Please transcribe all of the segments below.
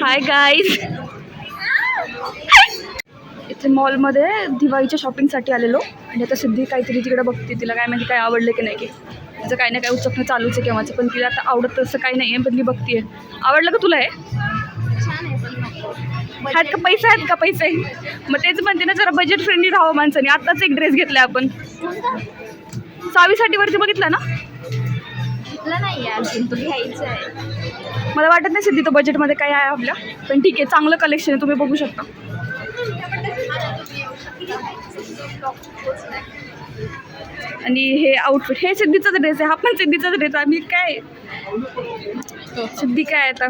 Hi guys, इथे मॉलमध्ये दिवाळीच्या शॉपिंगसाठी आलेलो आणि आता सिद्धी काहीतरी तिकडे बघते. तिला काय माहिती काय आवडलं की नाही की. तिचं काही ना काही उचकणं चालूच आहे केव्हाचं, पण तिला आता आवडत तसं काही नाही आहे, पण मी बघते. आवडलं का तुला हे? आहेत का पैसे, आहेत का पैसे? मग तेच म्हणते ना, जरा बजेट फ्रेंडली राहावं माणसाने. आत्ताच एक ड्रेस घेतला आपण सावीसाठी, वरती बघितला ना? नाही अजून, तो घ्यायचा आहे. मला वाटत नाही सिद्धी तो बजेटमध्ये काय आहे आपल्या, पण ठीक आहे, चांगलं कलेक्शन आहे, तुम्ही बघू शकता. आणि हे आउटफिट, हे सिद्धीचाच ड्रेस आहे, हा पण सिद्धीचाच ड्रेस आहे. मी काय सिद्धी काय आता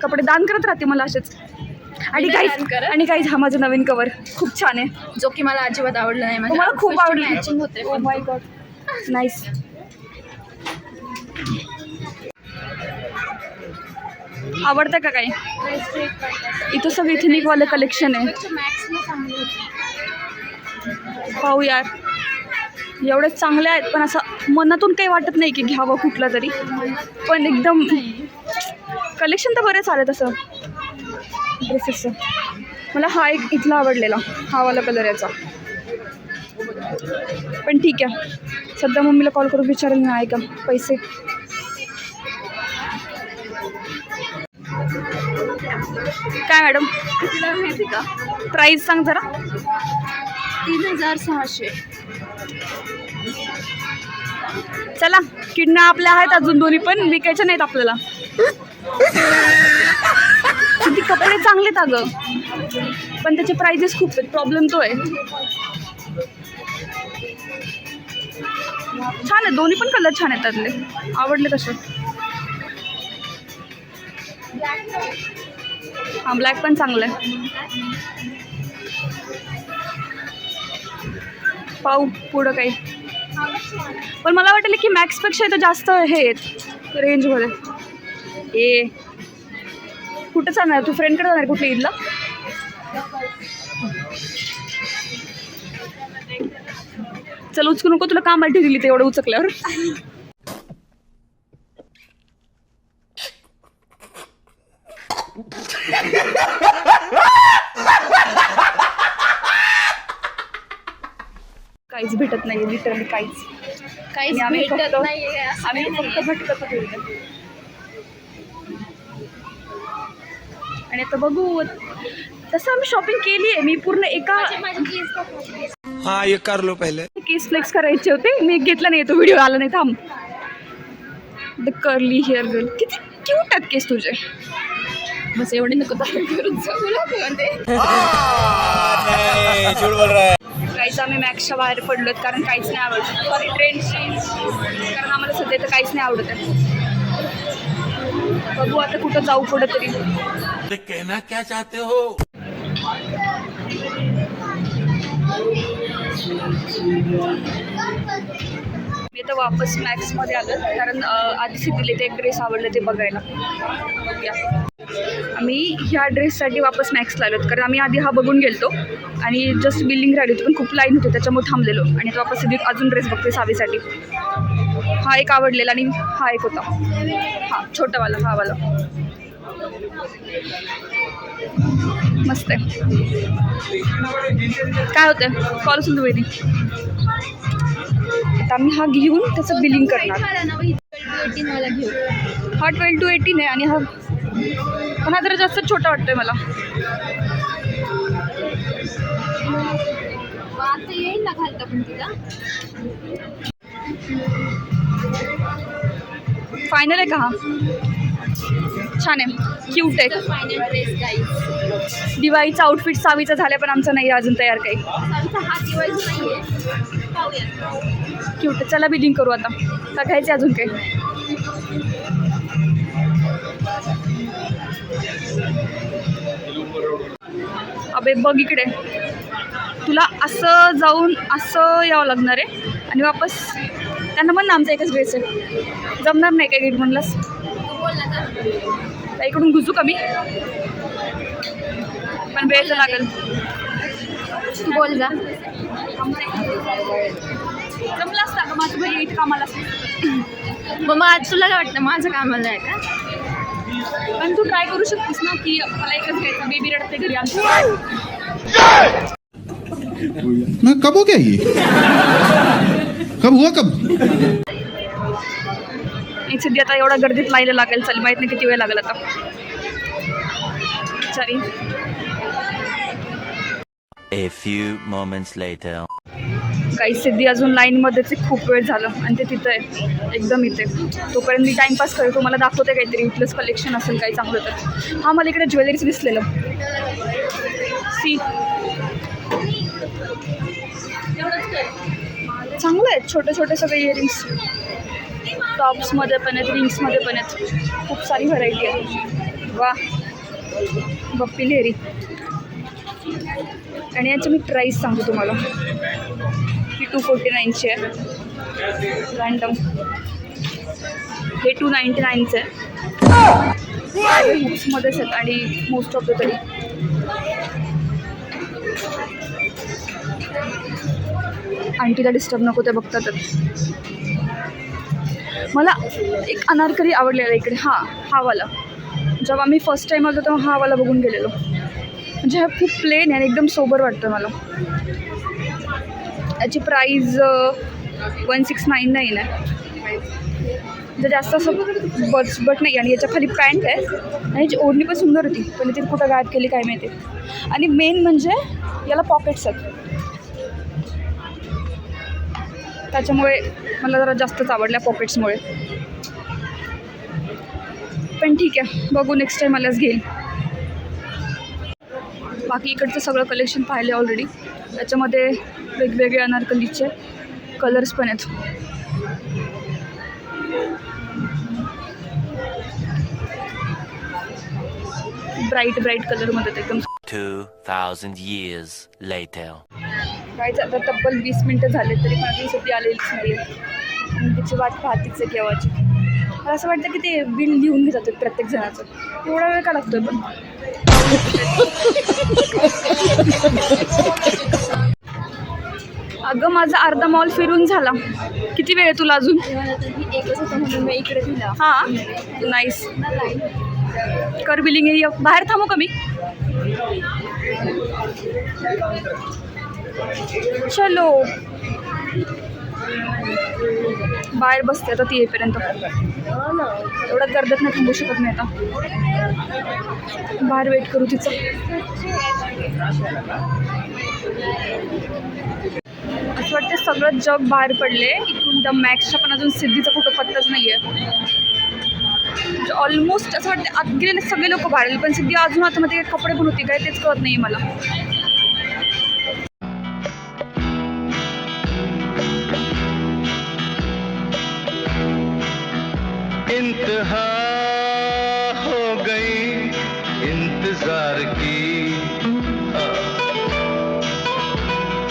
कपडे दान करत राहते मला असेच. आणि काहीच हा माझं नवीन कवर खूप छान आहे, जो की मला अजिबात आवडला नाही. मला खूप आवडलं. मॅचिंग होते. Oh my God, nice. आवडतं का काही? इथं सगळं इथेनिकवालं कलेक्शन आहे. पाहू यार, एवढे चांगले आहेत, पण असं मनातून काही वाटत नाही की घ्यावं कुठलं तरी. पण एकदम कलेक्शन तर बरेच आलं तसं ड्रेसेसचं. मला हा एक इथला आवडलेला, हा वाला कलर याचा. पण ठीक आहे, सध्या मम्मीला कॉल करून विचारेल मी आहे का पैसे. काय मॅडम, तुला माहिती का प्राईस सांग जरा. 3600. चला, किडण्या आपल्या आहेत अजून दोन्ही, पण विकायच्या नाहीत आपल्याला. किती कपडे चांगलेत अगं, पण त्याचे प्राइजेस खूप आहेत. प्रॉब्लेम तो आहे. छान आहे, दोन्ही पण कलर छान आहेत त्यातले, आवडले तसे. हा ब्लॅक पण चांगला आहे. पाहू पुढं काही. पण मला वाटलं की मॅक्सपेक्षा इथं जास्त हे आहेत रेंजमध्ये. ए कुठं जाणार तू? फ्रेंडकडे जाणार कुठल्या ईदला? चल उचकू नको, तुला कामाला ठेवली ते एवढं उचकल्यावर. काहीच भेटत नाही लिटरली, काहीच आम्ही फक्त नाहीये. भटकत होतो. आणि आता बघू, तसं आम्ही शॉपिंग केली आहे. मी पूर्ण एका हाँ ये कर लो पहले. केस फ्लेक्स करायचे होते, मी घेतला नाही, तो व्हिडिओ आला नाही. थांब. द कर्ली हेअर गर्ल, किती क्यूट आहेत केस तुझे. बस एवढे नको करून झूठ बोल रहा है. काहीच आम्ही मॅक्सच्या बाहेर पडलोत, कारण काहीच नाही आवडत. सॉरी, ट्रेंड चेंज, कारण आम्हाला सध्या तर काहीच नाही आवडत आहे. बघू आता कुठं जाऊ पुढं तरी. कहना क्या चाहते हो? मी आता वापस मॅक्समध्ये आलं, कारण आधी सिद्धीला ते एक ड्रेस आवडलं ते बघायला. बघूया, आम्ही ह्या ड्रेससाठी वापस मॅक्सला आलोत, कारण आम्ही आधी हा बघून गेलतो आणि जस्ट बिलिंग राहिली होती, पण खूप लाईन होती त्याच्यामुळे थांबलेलो. आणि तो वापस सिद्धी अजून ड्रेस बघते सावीसाठी. हा एक आवडलेला आणि हा एक होता, हा छोटावाला, हा वाला मस्त आहे. काय होतं कॉल सुद्धा वेळी. आता आम्ही हा घेऊन त्याचं बिलिंग करणार. मला घेऊ. हा 12 to 18 आहे आणि हा पण हा जरा जास्त छोटा वाटतोय मला. आता येईल ना घालता पण तिला. फायनल आहे का हा? छान आहे, क्यूट आहे. Final dress guys. दिवाळीचा आउटफिट सावीचा झाला, पण आमचा नाही अजून तयार काही. हा दिवाळीचा नाहीये, पाहूया. क्यूट आहे. चला बिलिंग करू आता. का घ्यायचे अजून काही? अबे बघ इकडे, तुला असं जाऊन असं यावं लागणार आहे आणि वापस. त्यांना म्हण ना आमचा एकच ड्रेस आहे, जमणार नाही काय गेट म्हणलास? इकडून घुसू का मी? पण वेळ तर लागेल. बोल जा. जमलं असतं का माझं भाई इथं कामाला? मग आज तुला काय वाटतं माझं कामाला आहे का? पण तू ट्राय करू शकतेस ना की मला एकच घ्यायचं, बेबी रडते घरी आमचं. मैं कब हो गया ये कब हुआ कब एक सिद्धी आता एवढा गर्दीत लाईला लागेल, चल माहित नाही किती वेळ लागेल आता. Sorry. A few moments later. काही सिद्धी अजून लाईनमध्येच खूप वेळ झालं आणि ते तिथं आहे एकदम इथे. तोपर्यंत मी टाईमपास करतो, तुम्हाला दाखवते काहीतरी प्लस कलेक्शन असेल काही चांगलं तर. हां, मला इकडे ज्वेलरीज दिसलेलं. सी चांगलं आहेत, छोटे छोटे सगळे इयरिंग्स. टॉप्समध्ये पण आहेत, रिंग्समध्ये पण आहेत, खूप सारी व्हरायटी आहे. वा, बप्पी लेहरी. आणि याची मी प्राईस सांगतो तुम्हाला. ही 249ची आहे रँडम. हे 299चं आहे. हुक्समध्येच आहेत आणि मोस्ट ऑफ द तरी. आंटीला डिस्टर्ब नको ते बघतातच. मला एक अनारकली आवडलेला इकडे. हा वाला. जेव्हा आम्ही फर्स्ट टाईम आलो तेव्हा हा वाला बघून गेलेलो. म्हणजे हा खूप प्लेन आहे आणि एकदम सोबर वाटतं मला. याची प्राईज 1699 आहे. म्हणजे जास्त असं बट नाही. आणि याच्या खाली पॅन्ट आहे आणि याची ओढणी पण सुंदर होती, पण ती कुठं गायब केली काय माहिती. आणि मेन म्हणजे याला पॉकेट्स आहेत, त्याच्यामुळे मला जरा जास्तच आवडल्या पॉकेट्समुळे. पण ठीक आहे, बघू नेक्स्ट टाईम मलाच घेईल. बाकी इकडचं सगळं कलेक्शन पाहिले ऑलरेडी. त्याच्यामध्ये वेगवेगळे अनारकलीचे कलर्स पण आहेत. ब्राईट कलरमध्ये एकदम. 2000 years later. काहीच आता तब्बल 20 मिनटं झाले तरी पण अजून सध्या आलेलीच नाही आहे. तिची वाट पाहतीच आहे केव्हाची. मला असं वाटतं की ते बिल लिहून घेतात प्रत्येक जणाचं. एवढा वेळ का लागतोय पण. अगं माझा अर्धा मॉल फिरून झाला. किती वेळ आहे तुला अजून? एकच होतं म्हणून मी इकडे दिला. हां, नाईस. कर बिलिंग. बाहेर थांबू का मी? चलो बाहेर बसते आता ती येईपर्यंत. एवढ्या गर्दीत नाही थांबू शकत नाही आता. बाहेर वेट करू तिचं. असं वाटतं सगळं जग बाहेर पडले इथून. द मॅक्सच्या पण अजून सिद्धीचा कुठं पत्ताच नाही आहे. ऑलमोस्ट असं वाटतं आत गेलेले सगळे लोक बाहेर, पण सिद्धी अजून आतमध्ये कपडे पण होते काय तेच कळत नाही मला. इंतहा हो गई इंतजार की,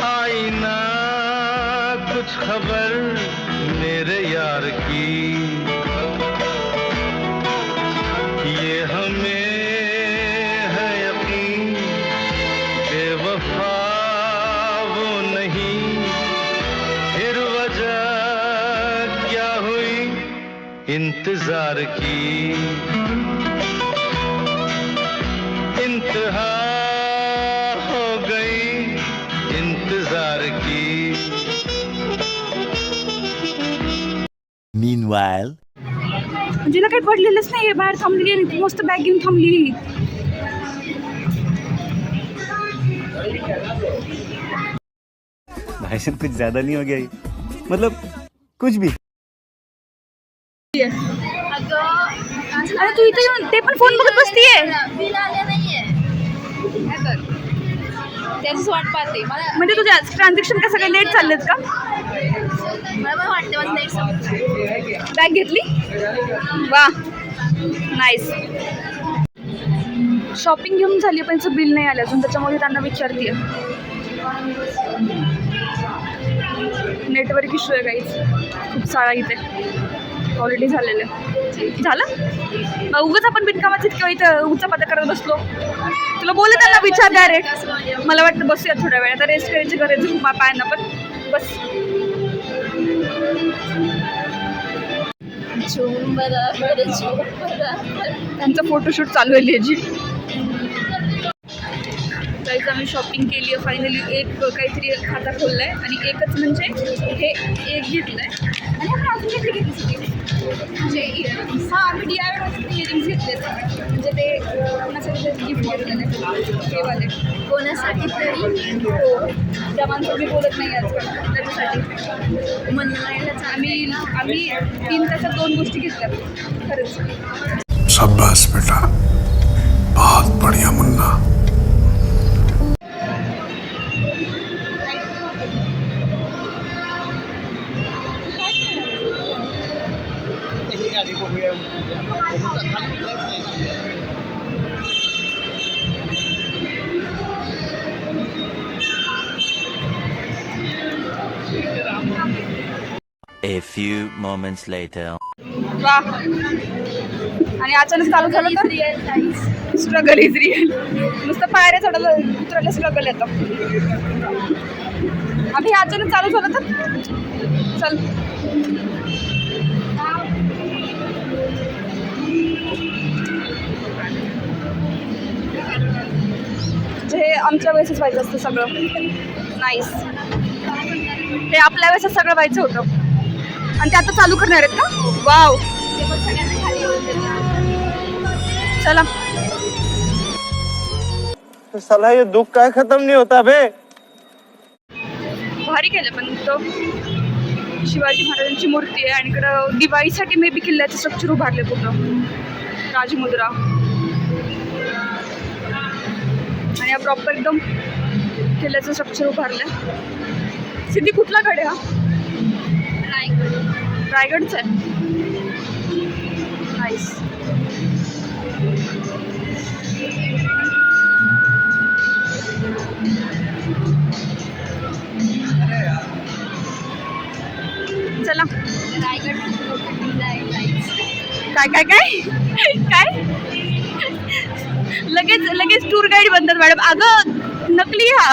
आई ना कुछ खबर मेरे यार की, ये हमें है यकीन बेवफा वो नहीं, फिर वजह क्या हुई इंतजार की, इंतहा हो गई इंतजार की. Meanwhile. जिला काही पडलेलंच नाही आहे, बाहेर थांबलेली आणि मस्त बॅग घेऊन थांबलेली. भाई साहब कुछ ज्यादा नहीं हो गया ये? मतलब कुछ भी. अरे तू इथे येऊन ते पण फोन बघत बसतीये. बिल आले नाहीये. त्याचीच वाट पाहते मला. म्हणजे तुझ्या ट्रान्झॅक्शन का सगळे लेट चाललेत का? मला पण वाटते माझं नेट संपलं. बॅग घेतली. वा, नाईस. शॉपिंग घेऊन झाली पण त्यांचं बिल नाही आलं अजून, त्याच्यामुळे त्यांना विचारते. नेटवर्क इश्यू आहे काहीच खूप सारा इथे ऑलरेडी झालेलं झालं. उगाच आपण बिनकामाचं किंवा इथं उचापात्या करत बसलो. तुला बोलले त्यांना विचार डायरेक्ट. मला वाटतं बसूया थोड्या वेळ, आता रेस्ट करायची गरज आहे पायांना पण. बस झूम बराबर झूम बराबर. त्यांचं फोटोशूट चालू आहे लेजी. गाईज आम्ही शॉपिंग केली आहे फायनली. एक काहीतरी खाता खोललं आहे आणि एकच म्हणजे हे एक घेतलं आहे आणि आपण अजून घेतली म्हणजे इयरिंग्स. हां आम्ही DIY इयरिंग्स घेतले म्हणजे ते कोणासाठी गिफ्ट घेतलेलं आहे ते वाले. कोणासाठी तरी हो त्या माणसं मी बोलत नाही आजकाल त्याच्यासाठी म्हणायला आम्ही 3 तासात 2 गोष्टी घेतल्या खरंच. शाबाश बेटा, बहुत बढ़िया Munna. A few moments later. वा आणि अचानक चालू झालं तर स्ट्रगल इज रिअल. नुसतं पायऱ्या चढायला उतरायला स्ट्रगल येतं. आम्ही हे अचानक चालू झालं तर चल. हे आमच्या वेळेसच व्हायचं असतं सगळं. नाईस. हे आपल्या वेळेसच सगळं व्हायचं होतं आणि ते आता चालू करणार आहेत का? वाव. चला. साला ये दुख काय खत्म नहीं होता बे. भारी केलं पण तो शिवाजी महाराजांची मूर्ती आहे आणि इकडं दिवाळीसाठी मे बी किल्ल्याचं स्ट्रक्चर उभारले पूर्ण राजमुद्रा आणि हा प्रॉपर एकदम किल्ल्याचं स्ट्रक्चर उभारलं. सिद्धी कुठला गड आहे हा? रायगडचा आहे. नाईस. चला. रायगड काय काय काय काय लगेच टूर गाईड बनतात मॅडम. अगं नकली हा.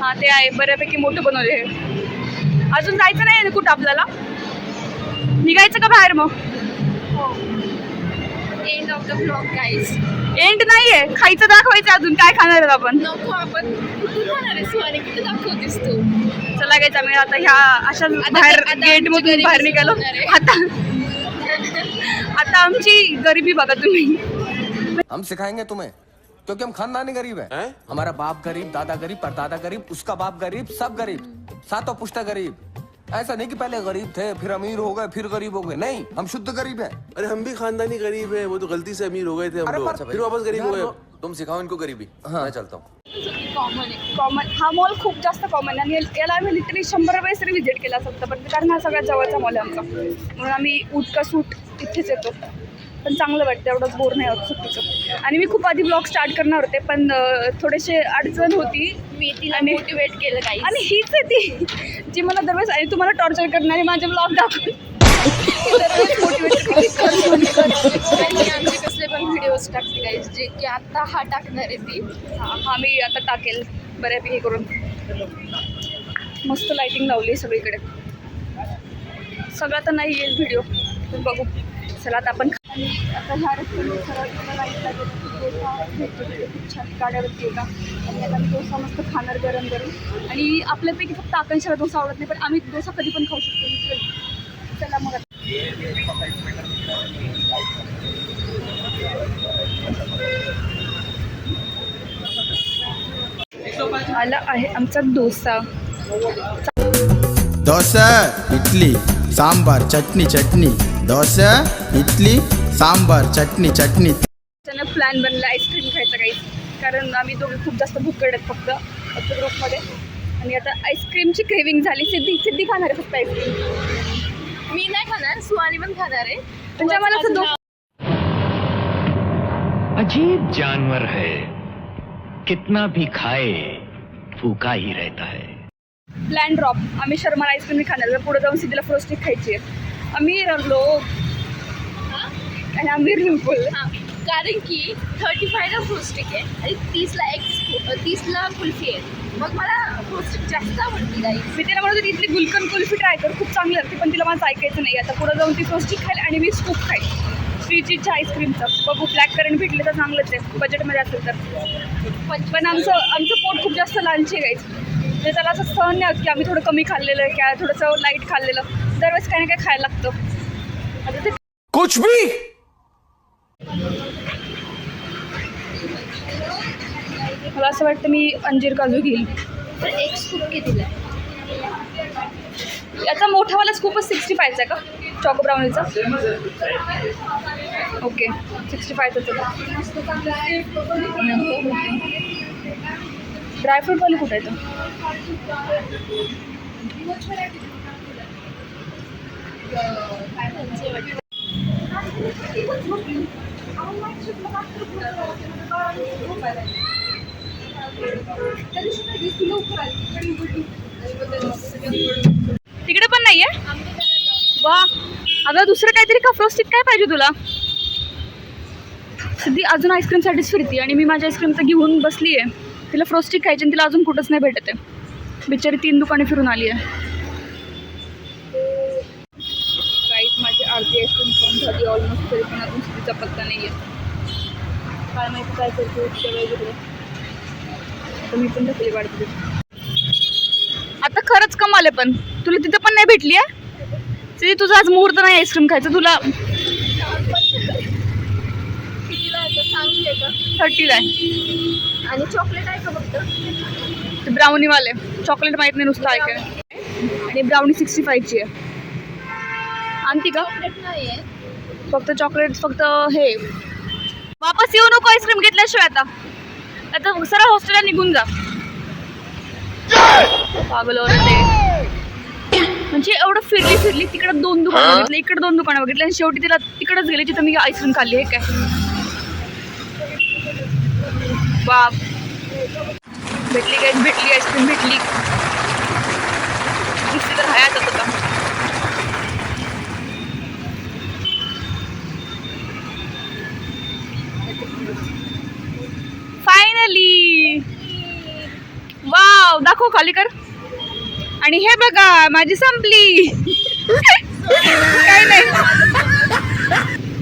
हां ते आहे बऱ्यापैकी मोठं बनवले. हे अजून जायचं नाही आहे कुठं आपल्याला? निघायचं का बाहेर मग? End of the blog guys. End नाही आहे, खायचं दाखवायचं. अजून काय खाणार आहेत आपण? नको आपण कुठून जाणार आहे सुवारी? कुठे दाखवतेस तू? चला गायचं आम्ही आता ह्या अशा बाहेर गेटमधून बाहेर निघालो. आता आमची गरिबी बघा तुम्ही. हम सिखाएंगे तुम्हें क्योंकि हम खानदानी गरीब है। हमारा बाप गरीब, दादा गरीब, परदादा गरीब, उसका बाप गरीब, सब गरीब, सातों पुश्ता गरीब। ऐसा नहीं कि पहले गरीब थे फिर अमीर हो गए फिर गरीब हो गए, नहीं, हम शुद्ध गरीब हैं। अरे हम भी खानदानी गरीब है, वो तो गलती से अमीर हो गए थे हम लोग, फिर वापस गरीब हो गए. तुम सिखाओ इनको गरीबी. हाँ मैं चलता हूँ. कॉमन हा मॉल खूप जास्त कॉमन आणि याला आम्ही लिटरली 100 वेळेस तरी व्हिजिट केला असतं. पण कारण हा सगळ्यात जवळचा मॉल आहे आमचा, म्हणून आम्ही उठका सूट इथेच येतो. पण चांगलं वाटतं, एवढंच बोर नाही होत सुट्टीचं. आणि मी खूप आधी ब्लॉग स्टार्ट करणार होते पण थोडेसे अडचण होती. मी तिला मोटिवेट केलं काही. आणि हीच आहे ती जी मला दरवेळेस आणि तुम्हाला टॉर्चर करणारी माझे ब्लॉग दाखवून आणि आमचे कसले पण व्हिडिओज टाकते काही जे की आता हा टाकणार आहे ती. हा मी आता टाकेल बऱ्यापैकी करून. मस्त लाईटिंग लावली सगळीकडे. सगळं तर नाही येईल व्हिडिओ पण बघू. चला आता आपण आणि आता ह्या रस्त्याने लाईट लागेल. डोसा भेटतो खूप छान गाड्यावरती येतात. आणि आता मी डोसा मस्त खाणार गरम गरम. आणि आपल्यापैकी फक्त आकांक्षाला डोसा आवडत नाही पण आम्ही डोसा कधी पण खाऊ शकतो. चला मग आला आहे आमचा डोसा. डोसा इडली सांबार चटणी चटणी. डोसा इडली सांबार चटणी चटणी. त्यानं प्लॅन बनला आईस्क्रीम खायचा काही, कारण आम्ही दोघे खूप जास्त भुक्कड आहेत फक्त आमच्या ग्रुपमध्ये. आणि आता आईस्क्रीमची क्रेविंग झाली. सिद्धी खाणार आहे फक्त आईस्क्रीम. मी नाही खाणार, सुहानी पण खाणार आहे. म्हणजे आम्हाला असं अजीब जानवर है, कितना भी खाए भूखा ही रहता है. Plan drop. आम्ही शर्मा आईस्क्रीम खाणार, पुढे जाऊन सिद्धीला फ्रोस्टिक खायची आहे. आम्ही रडलो आणि आम्ही रिंपल. कारण की 35ला फ्रोस्टिक आहे आणि 30ला कुल्फी आहे. मग मला फ्रोस्टिक जास्त आवडते गाईज. मी तिला म्हणत होती इथली गुलकन कुल्फी ट्राय कर, खूप चांगली लागते, पण तिला माझं ऐकायचं नाही. आता पुढं जाऊन ती फ्रोस्टिक खाईल आणि मी स्कूप खाईल श्रीजीच्या आईस्क्रीमचं. बघू ब्लॅक करंट भेटले तर चांगलंच आहे बजेटमध्ये असेल तर. पण आमचं पोट खूप जास्त लालची आहे गाईज. म्हणजे त्याला असं सहन नाही होत की आम्ही थोडं कमी खाल्लेलं आहे किंवा थोडंसं लाईट खाल्लेलं. दरवेळेस काही ना काही खायला लागतं. आता ते कुछ भी मला असं वाटतं मी अंजीर काजू घेईल. तर एक स्कूप कितीला आहे? याचा मोठावाला स्कूपच 65चा आहे का चॉको ब्राउनीचा? ओके 65च ड्रायफ्रूटवाले कुठं आहे तर? तिकडे पण नाही आहे. वा अगं दुसरं काहीतरी का फ्रोस्टिक काय पाहिजे तुला? सिद्धी अजून आईस्क्रीमसाठीच फिरती आणि मी माझी आईस्क्रीम तर घेऊन बसली आहे. तिला फ्रोस्टिक खायची आणि तिला अजून कुठंच नाही भेटत आहे. बिचारी 3 दुकाने फिरून आली आहे. काहीच माझी अर्धी आईस्क्रीम खाऊन झाली ऑलमोस्ट, तरी पण अजून सिद्धीचा पत्ता नाही आहे. काय माहिती काय करते तिकडे. आता मी पण ढकली वाढते. आता खरंच कमाल आहे, पण तुला तिथं पण नाही भेटली आहे. सिद्धी तुझा आज मुहूर्त नाही आईस्क्रीम खायचं तुला. कितीला आहे तर चांगली आहे का? 30ला आहे. आणि चॉकलेट आहे का फक्त? ते ब्राउनीवाले चॉकलेट माहीत नाही नुसतं ऐकाय. आणि ब्राउनी 65ची आहे. आणती का? चॉकलेट नाही आहे. फक्त चॉकलेट फक्त हे. वापस येऊ नको आईस्क्रीम घेतल्याशिवाय. आता सरळ हॉस्टेलला निघून जा. पागल ओरडते. म्हणजे एवढं फिरली तिकडं 2 दुकानं बघितले, इकडे 2 दुकानं बघितले आणि शेवटी तिला तिकडंच गेले जिथं मी आईस्क्रीम खाल्ली आहे. काय बाप भेटली काय? भेटली आईस्क्रीम भेटली. दिसली तर हयात होता. फायनली वाव दाखव खाली कर. आणि हे बघा माझी संपली. काय नाही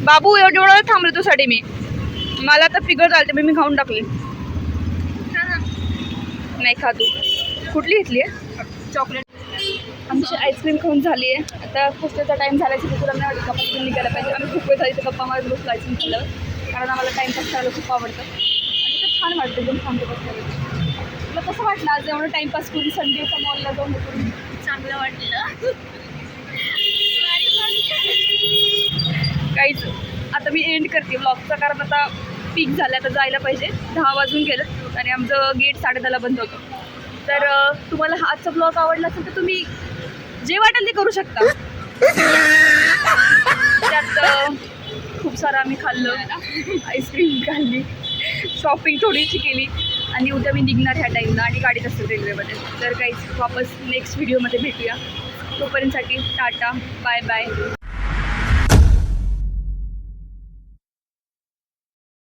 बाबू एवढं थांबलो तुझ्यासाठी मी. मला तर फिगर चालते मी खाऊन टाकली. नाही खा तू. कुठली घेतली आहे? चॉकलेट. आमची आईस्क्रीम खाऊन झाली आहे. आता हॉस्टेलचा टाईम झाला की तुला नाही वाटत आपण निघायला पाहिजे. आम्ही खूप वेळ झाली तर गप्पा मारत बसलो आईस्क्रीम खाल्ल्यावर, कारण आम्हाला टाईमपास करायला खूप आवडतं आणि ते छान वाटतं एकदम शांत बसल्यावर. तुला कसं वाटलं आज एवढं टाईमपास करून संडेचा मॉलला जाऊन करून? चांगलं वाटलं. काहीच आता मी एंड करते व्लॉगचा, कारण आता पीक झालं, आता जायला पाहिजे. 10 वाजून गेलं आणि आमचं गेट 10:30ला बंद होतं. तर तुम्हाला आजचा ब्लॉग आवडला असेल तर तुम्ही जे वाटेल ते करू शकता. त्यात खूप सारं आम्ही खाल्लं, आईस्क्रीम खाल्ली, शॉपिंग थोडीशी केली आणि उद्या मी निघणार ह्या टाईमला आणि गाडीत असेल रेल्वेमध्ये. तर काहीच वापस नेक्स्ट व्हिडिओमध्ये भेटूया. तोपर्यंतसाठी टाटा बाय बाय.